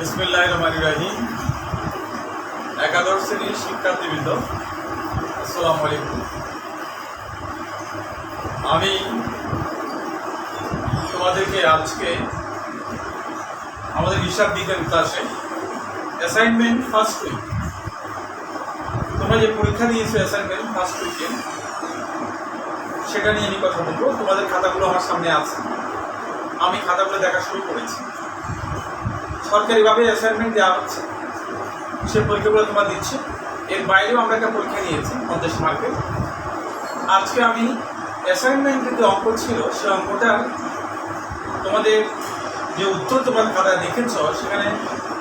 বিসমিল্লাহির রহমানির রহিম। একাদশ শ্রেণীর শিক্ষার্থীবৃন্দ, আসসালামু আলাইকুম। আমি তোমাদেরকে আজকে আমাদের হিসাব বিজ্ঞান ক্লাসে অ্যাসাইনমেন্ট ফার্স্ট উইক, তোমরা যে পরীক্ষা দিয়েছো অ্যাসাইনমেন্ট ফার্স্ট উইকে, সেটা নিয়ে আমি কথা বলবো। তোমাদের খাতাগুলো আমার সামনে আছে, আমি খাতাগুলো দেখা শুরু করেছি। সরকারিভাবে অ্যাসাইনমেন্ট দেওয়া হচ্ছে, সে পরীক্ষাগুলো তোমরা দিচ্ছে। এর বাইরেও আমরা একটা পরীক্ষা নিয়েছি 50 মার্কের। আজকে আমি অ্যাসাইনমেন্টের যে অঙ্ক ছিল, সে অঙ্কটা তোমাদের যে উত্তর তোমার খাতায় দেখেছ, সেখানে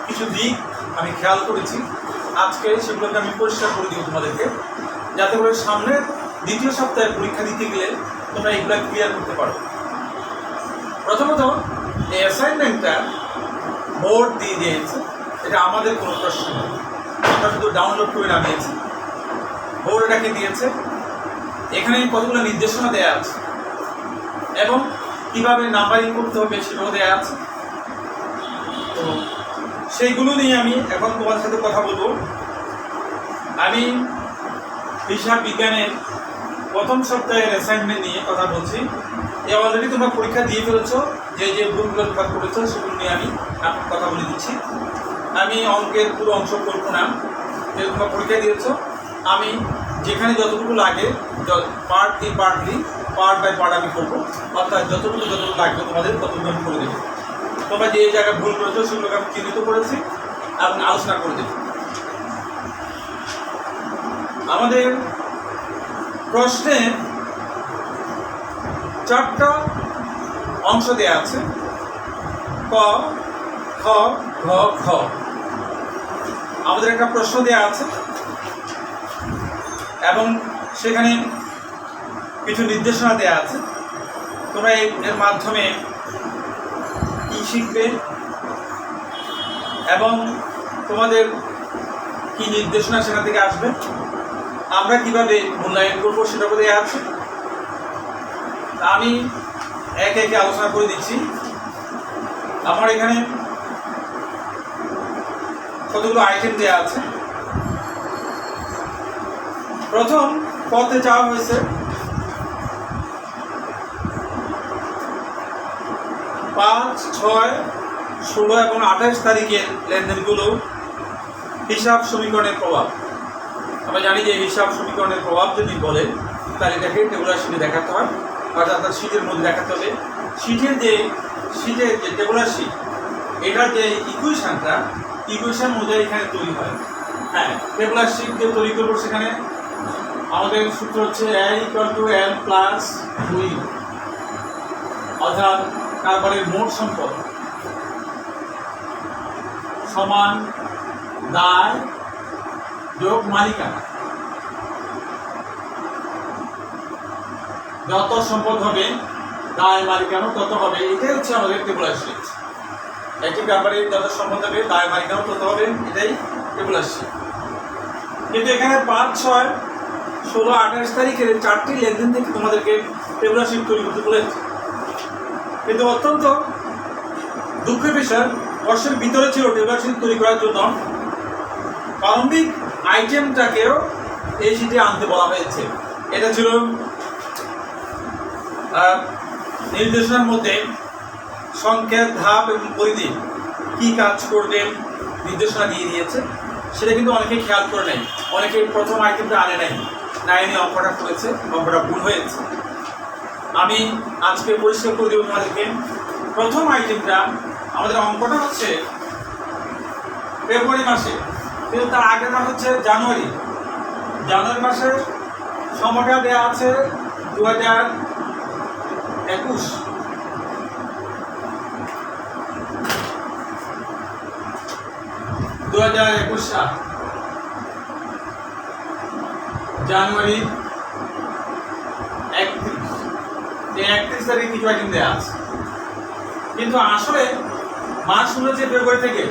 কিছু দিক আমি খেয়াল করেছি। আজকে সেগুলোকে আমি পরিষ্কার করে দিব তোমাদেরকে, যাতে করে সামনের দ্বিতীয় সপ্তাহে পরীক্ষা দিতে গেলে তোমরা এগুলো ক্লিয়ার করতে পারো। প্রথমত, এই অ্যাসাইনমেন্টটা বোর্ড দিয়ে দিয়েছে, এটা আমাদের কোনো প্রশ্ন নেই, আমরা শুধু ডাউনলোড করে নামিয়েছি। বোর্ড এটাকে দিয়েছে, এখানে কতগুলো নির্দেশনা দেওয়া আছে এবং কীভাবে নাম্বারিং করতে হবে সেটাও দেওয়া আছে। তো সেইগুলো নিয়ে আমি এখন তোমার সাথে কথা বলবো। আমি হিসাব বিজ্ঞানের প্রথম সপ্তাহের অ্যাসাইনমেন্ট নিয়ে কথা বলছি। অলরেডি তোমরা পরীক্ষা দিয়ে ফেলেছো, যে ভুলগুলো তোমরা করেছো সেগুলো নিয়ে আমি এখন কথা বলে দিচ্ছি। আমি অঙ্কের পুরো অংশ করবো না, যে তোমরা পরীক্ষা দিয়েছো। আমি যেখানে যতটুকু লাগে পার্ট বাই পার্ট আমি করবো, অর্থাৎ যতটুকু লাগবে তোমাদের ততটুকু আমি করে দেবো। তোমরা যে জায়গায় ভুল করেছো সেগুলোকে আমি চিহ্নিত করেছি এবং আলোচনা করে দেবো। আমাদের প্রশ্নে 4টা অংশ দেওয়া আছে, ক, খ, ঘ, খ। আমাদের একটা প্রশ্ন দেওয়া আছে এবং সেখানে কিছু নির্দেশনা দেওয়া আছে। তোমরা এর মাধ্যমে কি শিখবে এবং তোমাদের কি নির্দেশনা সেখান থেকে আসবে, আমরা কিভাবে মূল্যায়ন করবো সেটা দেওয়া আছে। আমি একে একে আলোচনা করে দিচ্ছি। আমার এখানে কতগুলো আইটেম দেওয়া আছে। প্রথম পথে চাওয়া হয়েছে 5, 6, 16 এবং 28 তারিখের লেনদেনগুলো হিসাব সমীকরণের প্রভাব। আমরা জানি যে হিসাব সমীকরণের প্রভাব যদি বলে, তাহলে এটাকে টেবুলার শিটে দেখাতে হয়, অর্থাৎ শীটের মধ্যে দেখাতে হবে। শীটের যে টেবুলার শিট, এটার যে ইকুয়েশন অনুযায়ী এখানে তৈরি হয়। হ্যাঁ, টেবুলার শিট যে তৈরি করবো, সেখানে আমাদের সূত্র হচ্ছে A=N+2, অর্থাৎ কারবারের মোট সম্পদ সমান দায় যোগ মালিকানা। যত সম্পদ হবে দায় মালিকানা তত হবে, এটাই হচ্ছে আমাদের টেবুলার শিট। একটি ব্যাপারে যত সম্পদ হবে দায় মালিকানা তত হবে, এটাই টেবুলার শিট। কিন্তু এখানে 5, 6, 16, 28 তারিখের 4টি লেনদেন থেকে তোমাদেরকে টেবুলার শিট তৈরি করতে বলেছে। কিন্তু অত্যন্ত দুঃখের বিষয়, বর্ষের ভিতরে ছিল টেবুলার শিট তৈরি করার জন্য প্রারম্ভিক আইটেমটাকেও এই শিটে আনতে বলা হয়েছে। এটা ছিল নির্দেশনার মধ্যে সংখ্যার ধাপ এবং পরিধি কী কাজ করবে নির্দেশনা দিয়ে দিয়েছে। সেটা কিন্তু অনেকে খেয়াল করে নেয়, অনেকে প্রথম আইটেমটা আনে নাই, না এনে অঙ্কটা করেছে, অঙ্কটা ভুল হয়েছে। আমি আজকে পরিষ্কার করে দেবো তোমাদেরকে। প্রথম আইটেমটা, আমাদের অঙ্কটা হচ্ছে ফেব্রুয়ারি মাসে, কিন্তু তার আগের মাস হচ্ছে জানুয়ারি মাসের সময়টা দেওয়া আছে 2021। সাল জানুয়ারি 31 তারিখ কিছু আইটেম দেওয়া আছে, কিন্তু আসলে মাস শুরু হচ্ছে ফেব্রুয়ারি থেকে।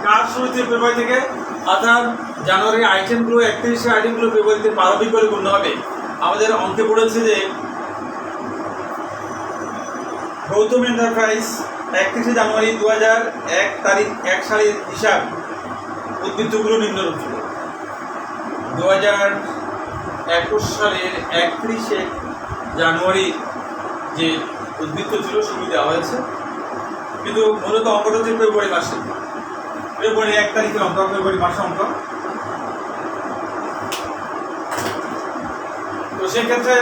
কাজ শুরু হচ্ছে ফেব্রুয়ারি থেকে, অর্থাৎ জানুয়ারির আইটেমগুলো 31 আইটেমগুলো ফেব্রুয়ারিতে প্রারম্ভিক করে গণ্য হবে। আমাদের অঙ্কে পড়েছে যে গৌতম এন্টারপ্রাইজ 31 জানুয়ারি 2001 তারিখ 1 সালের হিসাব উদ্বৃত্তগুলো নিম্নরূপ ছিল। 2021 সালের 31 জানুয়ারি যে উদ্বৃত্ত ছিল সেগুলি দেওয়া হয়েছে, কিন্তু মূলত অঙ্কটা হচ্ছে ফেব্রুয়ারি মাসে, ফেব্রুয়ারি 1 তারিখের অঙ্ক, ফেব্রুয়ারি মাসে অঙ্ক। তো সেক্ষেত্রে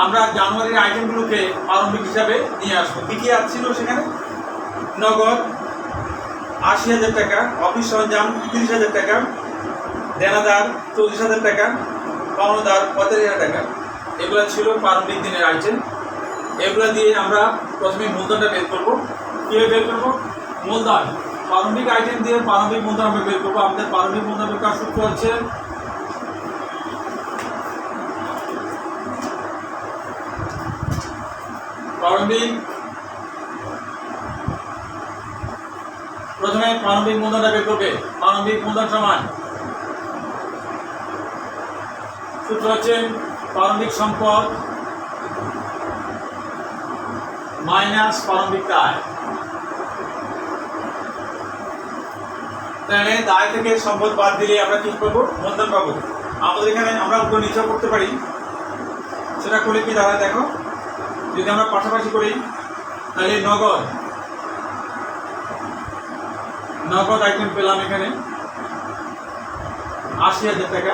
আমরা জানুয়ারির আইটেমগুলোকে প্রারম্ভিক হিসাবে নিয়ে আসবো। কী কী ছিল সেখানে? নগদ 80,000 টাকা, অফিস সরঞ্জাম 30,000 টাকা, দেনাদার 34,000 টাকা, পাওনাদার 45,000 টাকা। এগুলো ছিল প্রারম্ভিক দিনের আইটেম। এগুলো দিয়ে আমরা প্রথমে মূলধনটা বের করবো। কীভাবে বের করবো? মূলধন প্রারম্ভিক আইটেম দিয়ে প্রারম্ভিক মূলধন আমরা বের করবো। আমাদের প্রারম্ভিক মূলধন বের করার সূত্র হচ্ছে প্রথমে প্রারম্ভিক মূলধনটা বের করবে। প্রারম্ভিক মূলধন সমান সূত্র হচ্ছে প্রারম্ভিক সম্পদ মাইনাস প্রারম্ভিক দায়। তাহলে দায় থেকে সম্পদ বাদ দিলে আমরা কি পাবো? মূলধন পাবো। আমাদের এখানে আমরা উপর নিচেও করতে পারি, সেটা করলে কি দাঁড়ায় দেখো। যদি আমরা পাশাপাশি করি তাহলে নগদ আইটেম পেলাম এখানে 80,000 টাকা,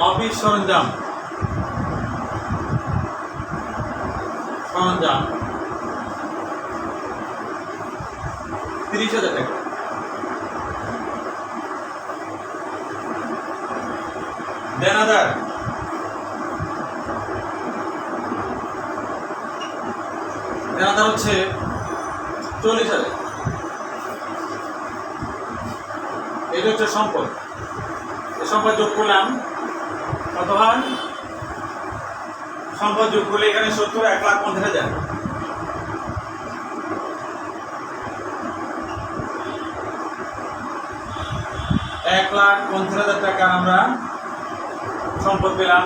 অফিস সরঞ্জাম 30,000 টাকা, দেনাদার হচ্ছে 40,000। এটা হচ্ছে সম্পদ। এই সম্পদ যোগ করলাম কত হয়? সম্পদ যোগ করলে এখানে 1,50,000। $1,50,000 টাকা আমরা সম্পদ পেলাম।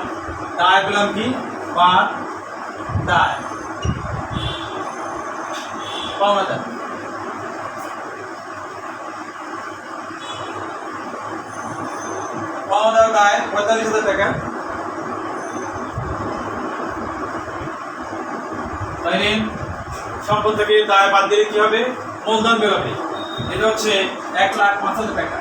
দায় পেলাম কি? বাদ দায়, পাওনাদার। পাওনাদার দায় 45,000 টাকা। তাহলে সম্পদ থেকে দায় বাদ দিলে কি হবে? মূলধন বেরোবে। এটা হচ্ছে 1,05,000 টাকা।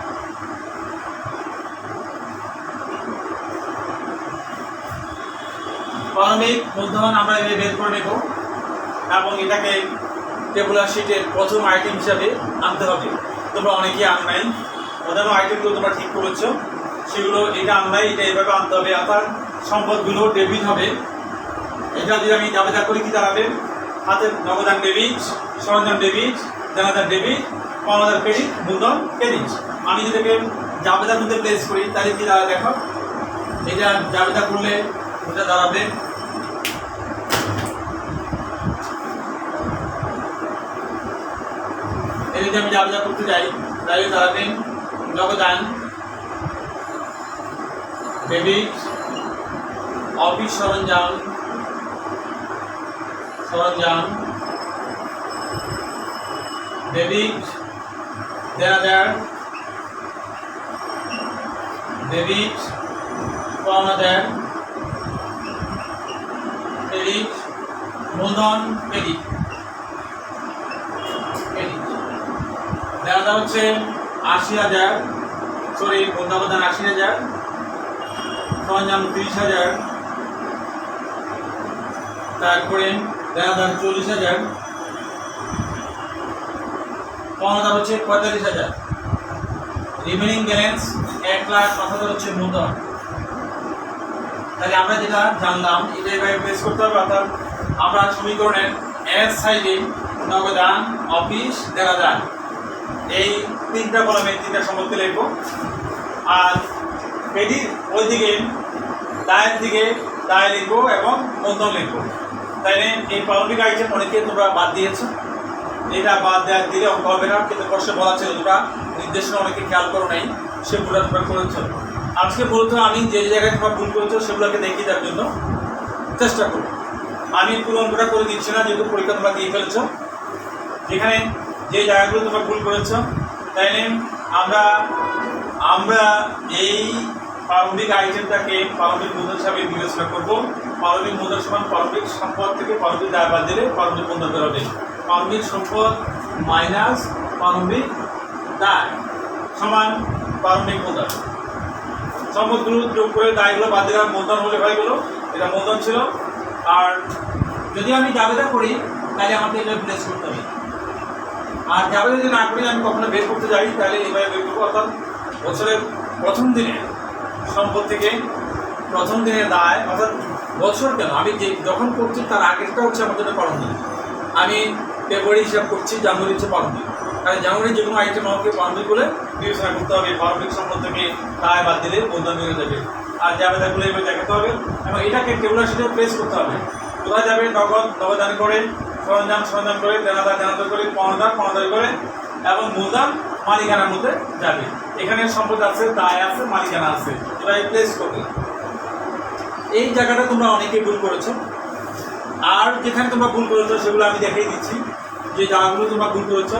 প্রারম্ভিক মূলধন আমরা এভাবে বের করে নেব এবং এটাকে টেবুলার শিটের প্রথম আইটেম হিসাবে আনতে হবে। তোমরা অনেকেই আন নাই, অন্যান্য আইটেমগুলো তোমরা ঠিক করেছো, সেগুলো এটা আনলাই, এটা এভাবে আনতে হবে। অর্থাৎ সম্পদগুলো ডেবিট হবে। এটা যদি আমি জাবেদা করি কি দাঁড়াবে? হাতের নগদান ডেবিট, সরঞ্জাম ডেবিট, দেনাদার ডেবিট, পাওনাদার ক্রেডিট, মূলধন ক্রেডিট। আমি যদি জাবেদার মধ্যে প্লেস করি তাহলে কি দাঁড়াবে দেখো। এটা জাবেদা করলে এটা দাঁড়াবে যদি আমি জাবেদা করতে যাই তাহলে দাঁড়াবে নগদান ডেবিট, অফিস সরঞ্জাম ডেবিট, দেনাদার ডেবিট, পাওনাদার ক্রেডিট, মূলধন ক্রেডিট। দেনাদার হচ্ছে 80,000, মূলধন 80,000, সরঞ্জাম 30,000, তারপরে দেনাদার 40,000, পাওনাদার হচ্ছে 45,000, রিমেনিং ব্যালেন্স 1,05,000 হচ্ছে মূলধন। তাহলে আমরা যেটা জানলাম এটা এভাবে প্লেস করতে হবে। অর্থাৎ আমরা সমীকরণের এস সাইডে নগদান, অফিস, দেনাদার এই তিনটা কলামে তিনটা সম্পদকে লিখবো, আর ক্রেডিট ওইদিকে দায়ের দিকে দায় লিখবো এবং মূলধন লিখবো। তাইলে এই প্রারম্ভিক আইটেম অনেকে তোমরা বাদ দিয়েছো, এটা বাদ দেওয়া দিলে অঙ্ক হবে না, কিন্তু কষ্ট বলা ছিল তোমরা নির্দেশনা অনেকে খেয়াল করো নাই, সেগুলো তোমরা করেছো। আজকে মূলত আমি যে জায়গায় তোমরা ভুল করেছো সেগুলোকে দেখিয়ে দেওয়ার জন্য চেষ্টা করব। আমি পুরো অঙ্কটা করে দিচ্ছি না, যেহেতু পরীক্ষা তোমরা দিয়ে ফেলেছ। যেখানে যে জায়গাগুলো তোমরা ভুল করেছো, তাইলে আমরা এই প্রারম্ভিক আইটেমটাকে প্রারম্ভিক মূলধন হিসাবে বিবেচনা করব। প্রারম্ভিক মূলধন সমান প্রারম্ভিক সম্পদ থেকে প্রারম্ভিক দায় বাদ দিলে প্রারম্ভিক মূলধন বের হবে। প্রারম্ভিক সম্পদ মাইনাস প্রারম্ভিক দায় সমান প্রারম্ভিক মূলধন। সম্পদগুলো যোগ করে দায়গুলো বাদ দিলে মূলধন হলে হয়ে গেল, এটা মূলধন ছিল। আর যদি আমি জাবেদা করি তাহলে আমাকে এটা প্লেস করতে হবে। আর জাবেদা যদি না করি, আমি কখনো বের করতে যাই, তাহলে এইভাবে বের করবো। অর্থাৎ বছরের প্রথম দিনে সম্পদ থেকে প্রথম দিনের দায়, অর্থাৎ বছর কেন, আমি যে যখন করছি তার আগেরটা হচ্ছে আমার জন্য পালন দিন। আমি ফেব্রুয়ারি হিসাব করছি, জানুয়ারি হচ্ছে পালন দিন। তাহলে জানুয়ারি যে কোনো আইটেম আমাকে পালন বলে বিবেচনা করতে হবে। প্রারম্ভিক সম্পদ থেকে দায় বাদ দিলে মূলধন বেড়ে যাবে। আর জাবেদাগুলো এভাবে দেখাতে হবে এবং এটাকে টেবুলার শিটে প্লেস করতে হবে। কোথায় যাবে? নগদান করে, সরঞ্জাম করে, দেনাদার করে, পণদার করে এবং মূলধন মালিকানার মধ্যে যাবে। এখানে সম্পদ আছে, দায় আছে, মালিকানা আছে, এবার প্লেস করবে। এই জায়গাটা তোমরা অনেকেই ভুল করেছো। আর যেখানে তোমরা ভুল করেছো সেগুলো আমি দেখিয়ে দিচ্ছি, যে জায়গাগুলো তোমরা ভুল করেছো।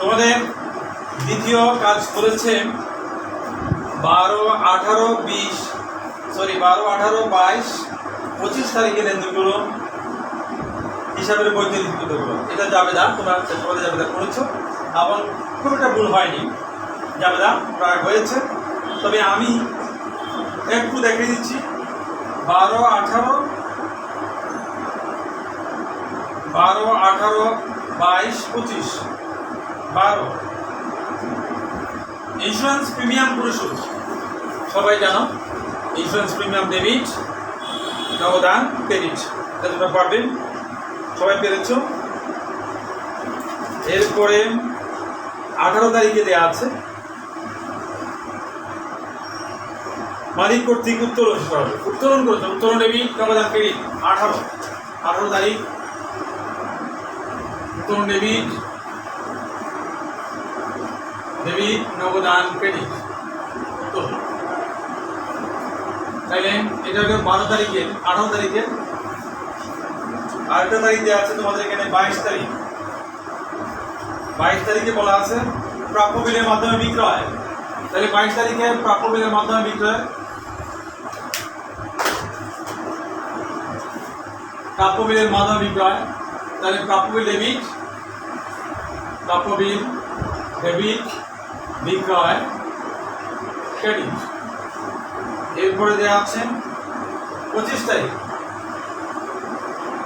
তোমাদের দ্বিতীয় কাজ করেছে 12, 18, 22, 25 তারিখে লেনদেনগুলো হিসাবের বৈধ লিখিতগুলো। এটা জাবেদা, তোমরা সবাই জাবেদা করেছো এবং খুব একটা ভুল হয়নি, জাবেদা প্রায় হয়েছে। তবে আমি একটু দেখিয়ে দিচ্ছি 12, 18, 22, 25, 12 ইন্স্যুরেন্স প্রিমিয়াম পরিশোধ। সবাই জানো ইন্স্যুরেন্স প্রিমিয়াম ডেবিট, নগদান ক্রেডিট, এটা তোমরা পারবেন, সবাই পেরেছ। এরপরে 18 তারিখে দেওয়া আছে মালিক কর্তৃক উত্তোলন করা হবে। উত্তোলন করেছে, উত্তোলন ডেবিট, নগদান ক্রেডিট। 18 তারিখ উত্তোলন ডেবিট, নগদান ক্রেডিট উত্তোলন। তাইলে এটা হলো 12 তারিখে। 18 তারিখে আরেকটা তারিখ দেওয়া আছে তোমাদের এখানে 22 তারিখ। 22 তারিখে বলা আছে প্রাপ্য বিলের মাধ্যমে বিক্রয়। তাহলে 22 তারিখে প্রাপ্য বিলের মাধ্যমে বিক্রয়, প্রাপ্য বিলের মাধ্যমে বিক্রয়। তাহলে প্রাপ্য বিল ডেবিট, প্রাপ্য বিল ডেবিট, বিক্রয় ক্রেডিট। এরপরে দেওয়া আছে 25 তারিখ।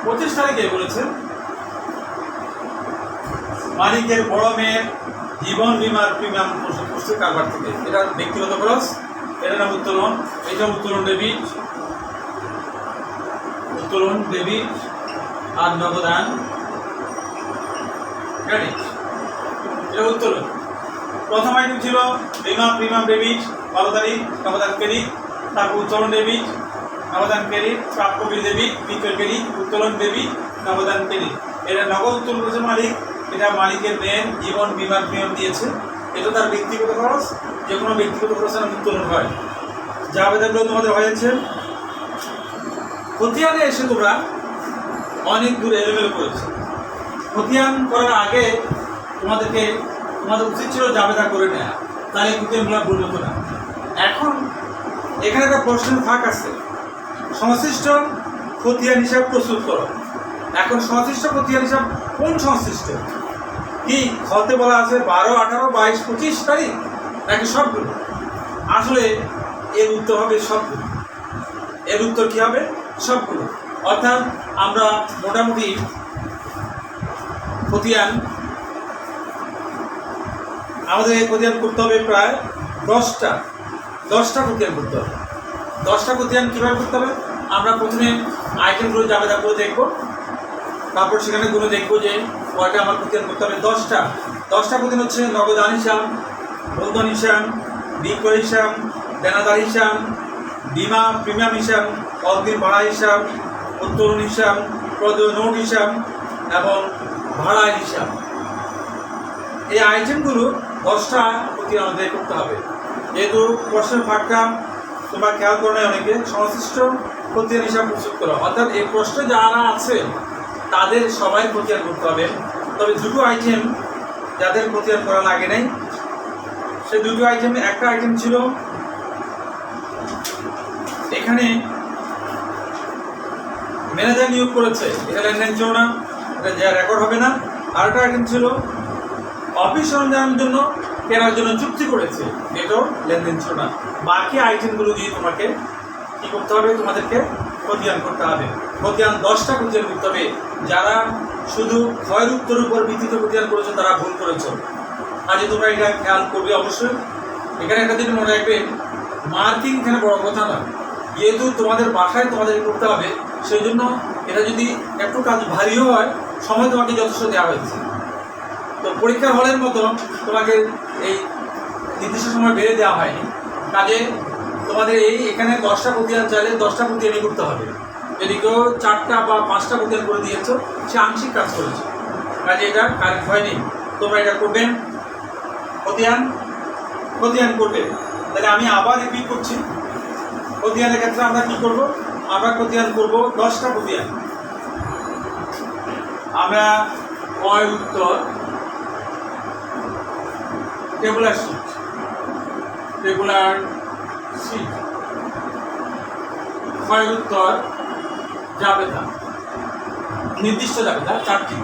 25 তারিখে বলেছে মালিকের বড় মেয়ের জীবন বীমার প্রিমিয়াম পরিশোধ করছে কারবার থেকে। এটা ব্যক্তিগত খরচ, এটার নাম উত্তোলন। এটা উত্তোলন ডেবিট আর নগদান ক্রেডিট, এটা উত্তোলন। প্রথম আইটেম ছিল বিমা প্রিমিয়াম ডেবিট 12 তারিখ, নগদান ক্রেডিট। তারপর উত্তোলন ডেবিট, নগদান ক্রেডিট, প্রাপ্য বিল ডেবিট, বিক্রয় ক্রেডিট, উত্তোলন ডেবিট, নগদান ক্রেডিট। এটা নগদ উত্তোলন করেছে মালিক, এটা মালিকের মেয়ের জীবন বীমার প্রিমিয়াম দিয়েছে। এটা তার ব্যক্তিগত খরচ, যে কোনো ব্যক্তিগত খরচের উত্তোলন হয়। জাবেদাগুলো তোমাদের হয়েছে। খতিয়ানে এসে তোমরা অনেক দূর এলোমেলো করেছো। খতিয়ান করার আগে তোমাদের উচিত ছিল জাবেদা করে নেওয়া, তাহলে খতিয়ানগুলো ভুল হতো না। এখন এখানে একটা প্রশ্নের ফাঁক আছে, সংশ্লিষ্ট খতিয়ান হিসাব প্রস্তুত করো। এখন সংশ্লিষ্ট খতিয়ান হিসাব কোন সংশ্লিষ্ট? কি হতে বলা আছে 12, 18, 22, 25 তারিখ নাকি সবগুলো? আসলে এর উত্তর হবে সবগুলো। এর উত্তর কি হবে? সবগুলো। অর্থাৎ আমরা মোটামুটি খতিয়ান আমাদের খতিয়ান করতে হবে প্রায় 10টা খতিয়ান করতে হবে। 10টা খতিয়ান কীভাবে করতে হবে? আমরা প্রথমে আইটেমগুলো জাবেদা করে দেখবো, তারপর সেখানে গুলো দেখবো যে কয়টা আমার খতিয়ান করতে হবে। 10টা 10টা প্রতিদিন হচ্ছে নগদান হিসাব, মূলধন হিসাব, বিক্রয় হিসাব, দেনাদার হিসাব, বিমা প্রিমিয়াম হিসাব, অগ্রিম ভাড়া হিসাব, উত্তোলন হিসাব, প্রদেয় নোট হিসাব এবং ভাড়া হিসাব। এই আইটেমগুলো 10টা প্রতি আমাদের করতে হবে। যেহেতু প্রশ্নের ফাঁকটা তোমরা খেয়াল করো না, অনেকে সংশ্লিষ্ট খতিয়ান হিসাব প্রস্তুত করো, অর্থাৎ এই প্রশ্নে যারা আছে তাদের সবাই খতিয়ান করতে হবে। তবে দুটো আইটেম যাদের খতিয়ান করা লাগে নাই, সে দুটো আইটেমে একটা আইটেম ছিল এখানে ম্যানেজার নিয়োগ করেছে, এটা লেনদেন ছিল না, এটা যা রেকর্ড হবে না। আর একটা আইটেম ছিল অফিস সরঞ্জামের জন্য কেনার জন্য চুক্তি করেছে, এটাও লেনদেন ছিল না। বাকি আইটেমগুলো দিয়ে তোমাকে কি করতে হবে, তোমাদেরকে খতিয়ান করতে হবে। খতিয়ান 10টা খতিয়ান করতে হবে। যারা শুধু ক্ষয়ের উত্তরের উপর ভিত্তিতে খতিয়ান করেছো তারা ভুল করেছো। আজকে তোমরা এটা খেয়াল করবে অবশ্যই। এখানে একটা জিনিস মনে রাখবে, মার্কিং এখানে বড় কথা নয়, যেহেতু তোমাদের বাসায় তোমাদের করতে হবে, সেই জন্য এটা যদি একটু কাজ ভারীও হয়, সময় তোমাকে যথেষ্ট দেওয়া হয়েছে। তো পরীক্ষার হলের মতো তোমাকে এই নির্দিষ্ট সময় বেড়ে দেওয়া হয়নি। কাজে তোমাদের এখানে 10টা খতিয়ান চাইলে 10টা খতিয়ানই করতে হবে। যদি কেউ 4টা বা 5টা খতিয়ান করে দিয়েছো, সে আংশিক কাজ করেছে, কাজে এটা কারেক্ট হয়নি। তোমরা এটা করবেন, খতিয়ান করবে। তাহলে আমি আবার রিপিট করছি, খতিয়ানের ক্ষেত্রে আমরা কি করব, আমরা খতিয়ান করব 10টা খতিয়ান। আমরা ক্ষয় উত্তর, টেবুলার শিট, ক্ষয় উত্তর, জাবেদা, নির্দিষ্ট জাবেদা 4টি।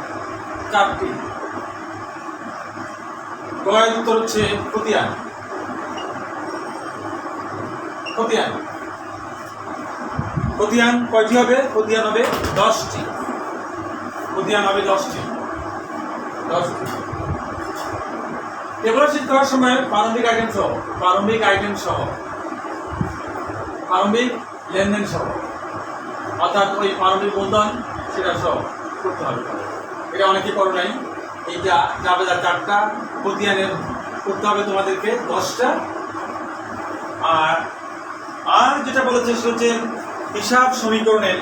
ক্ষয় উত্তর হচ্ছে খতিয়ান কয়টি হবে? খতিয়ান হবে 10টি। টেবুলার শিট করার সময় প্রারম্ভিক লেনদেন সহ, অর্থাৎ ওই প্রারম্ভিক মূলধন সেটা সহ করতে হবে। এটা অনেকে করো নাই। এইটা জাবেদা 4টা, খতিয়ানের করতে হবে তোমাদেরকে 10টা। আর যেটা বলেছে সেটা হচ্ছে হিসাব সমীকরণের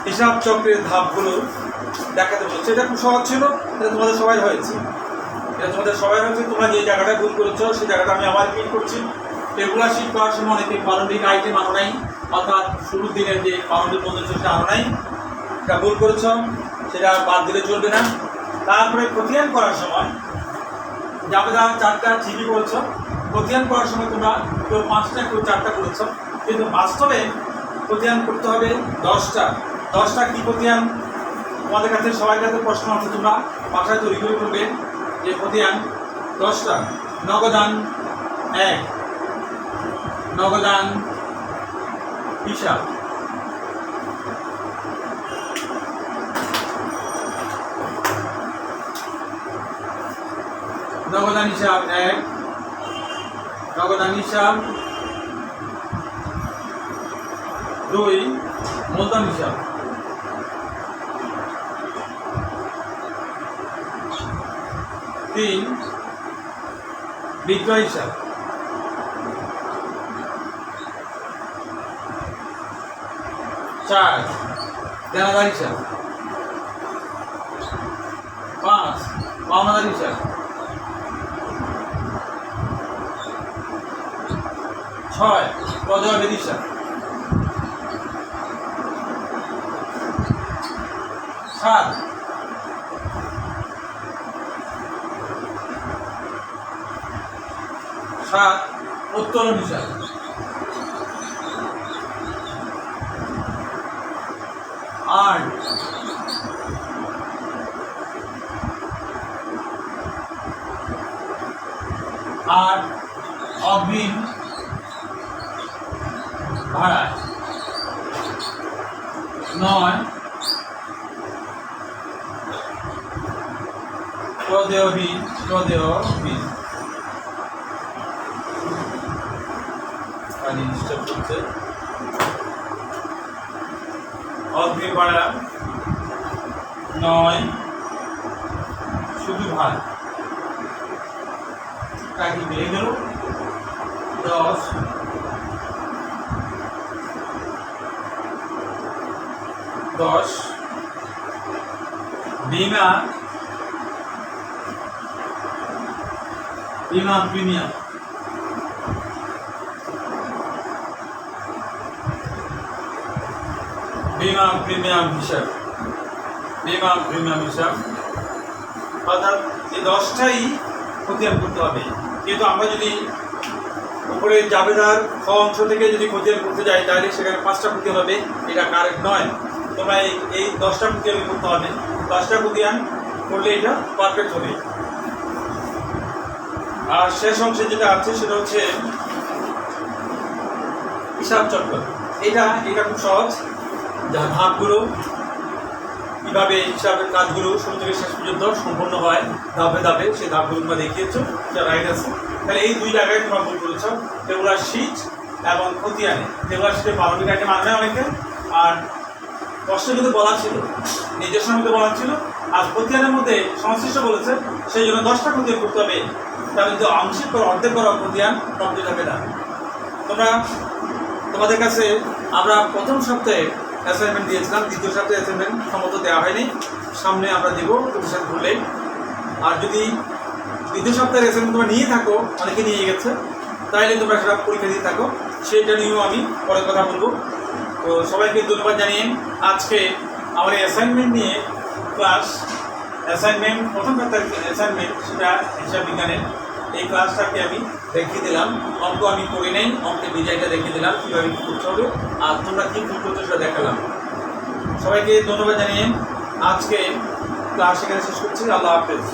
হিসাব চক্রের ধাপগুলো দেখাতে বলছে। এটা খুব সহজ ছিল, এটা তোমাদের সবাই হয়েছে। তোমরা যে জায়গাটা ভুল করেছো সেই জায়গাটা আমি আবার রিপিট করছি। টেবুলার শিট করার সময় অনেকে প্রারম্ভিক আইটেম আনো নাই, অর্থাৎ শুরুর দিনের যে প্রারম্ভিক মূলধন সেটা আনো নাই, এটা ভুল করেছ, সেটা বাদ দিলে চলবে না। তারপরে খতিয়ান করার সময় জাবেদা 4টা ঠিকই করেছো। খতিয়ান করার সময় তোমরা কেউ 5টা কেউ 4টা করেছো, কিন্তু বাস্তবে খতিয়ান করতে হবে 10টা। 10টা কি খতিয়ান? তোমাদের কাছে সবার কাছে প্রশ্ন আছে, তোমরা বাসায় তৈরি করে করবে যে খতিয়ান 10টা। নগদান 1, নগদান হিসাব, নগদান হিসাব 1, নগদান হিসাব 2, মূলধন হিসাব 3, বিক্রয় হিসাব 4, দেনাদার হিসাব 5, পাওনাদার হিসাব 6, প্রদেয় হিসাব 7, উত্তোলন হিসাব 8, অগ্রিম ভাড়া 9, প্রদেয় বিল অগ্রিম ভাড়া 9, দুটো ভাগ কাটি বেড়ে গেল 10 10 বিমা প্রিমিয়াম হিসাব অর্থাৎ এই 10টাই খতিয়ান করতে হবে। কিন্তু আমরা যদি উপরে জাবেদার খ অংশ থেকে যদি খতিয়ান করতে যাই তাহলে সেখানে 5টা খতিয়ান হবে, এটা কারেক্ট নয়। তোমরা এই 10টা খতিয়ান করতে হবে, 10টা খতিয়ান করলে এটা পারফেক্ট হবে। আর শেষ অংশে যেটা আছে সেটা হচ্ছে হিসাব চক্র। এটা খুব সহজ, যা ধাপগুলো কীভাবে হিসাবের কাজগুলো শুরু থেকে শেষ পর্যন্ত সম্পন্ন হয় ধাপে ধাপে, সেই ধাপগুলো তোমরা দেখিয়েছো, সেটা রাইট আছে। তাহলে এই 2 জায়গায় তোমরা ভুল করেছ, টেবুলার শিট এবং খতিয়ানে। টেবুলার শিটে পারমিক আইটেম আনবে অনেকে, আর প্রশ্নের মধ্যে বলা ছিল, নির্দেশনার মধ্যে বলা ছিল, আর খতিয়ানের মধ্যে সংশ্লিষ্ট বলেছে, সেই জন্য 10টা খতিয়ান করতে হবে। তাহলে যদি আংশিক করে অর্ধেক করা খতিয়ান কমপ্লিট হবে না। তোমাদের কাছে আমরা প্রথম সপ্তাহে অ্যাসাইনমেন্ট দিয়েছিলাম, দ্বিতীয় সপ্তাহে অ্যাসাইনমেন্ট সম্মত দেওয়া হয়নি, সামনে আমরা দেব প্রতিষ্ঠান খুললে। আর যদি দ্বিতীয় সপ্তাহের অ্যাসাইনমেন্ট তোমরা নিয়ে থাকো, অনেকে নিয়ে গেছে, তাহলে তোমরা সেটা পরীক্ষা দিয়ে থাকো, সেটা নিয়েও আমি পরে কথা বলবো। তো সবাইকে ধন্যবাদ জানিয়ে আজকে আমার এই অ্যাসাইনমেন্ট নিয়ে ক্লাস, অ্যাসাইনমেন্ট প্রথম সপ্তাহের অ্যাসাইনমেন্ট, সেটা হিসাব বিজ্ঞানের এই ক্লাসটাকে আমি দেখিয়ে দিলাম। অঙ্ক আমি করে নেই, অঙ্কের ডিজাইনটা দেখিয়ে দিলাম কীভাবে কী করতে হবে, আর তোমরা কী ভুল করতে সেটা দেখালাম। সবাইকে ধন্যবাদ জানিয়ে আজকে ক্লাস এখানে শেষ করছি। আল্লাহ হাফেজ।